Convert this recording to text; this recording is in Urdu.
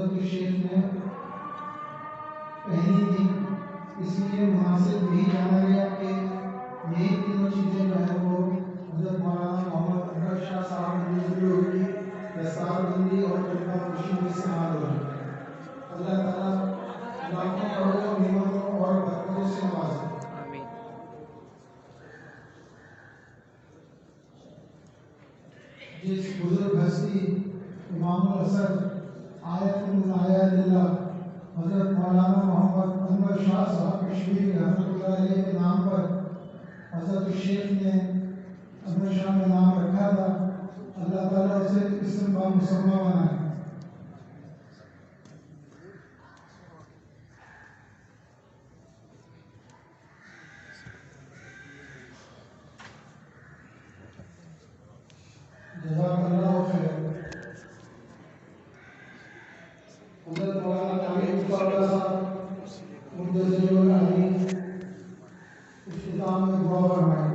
حضرت شیخ نے پہنی تھی، اس لیے مناسب یہی جانا گیا کہ یہی تینوں چیزیں جو ہے وہ حضرت مولانا محمد انورشاہ صاحب زرولی کی دستار بندی اور طلبہ خوشی میں استعمال ہو جائے۔ اللہ تعالیٰ لاکھوں کروڑوں نعمتوں اور برکتوں سے نوازے۔ جس بزرگ ہستی امام الاسد آیت من آیات اللہ حضرت مولانا محمد انورشاہ صاحب کشمیری رحمۃ اللہ علیہ کے نام پر حضرت شیخ نے انورشاہ میں نام رکھا تھا، اللہ تعالیٰ اسے اسم با مسمہ بنائے۔ جزاک اللہ خیر۔ حضرت مولانا صاحب مدثر العلی اختتام میں دعا فرمائے۔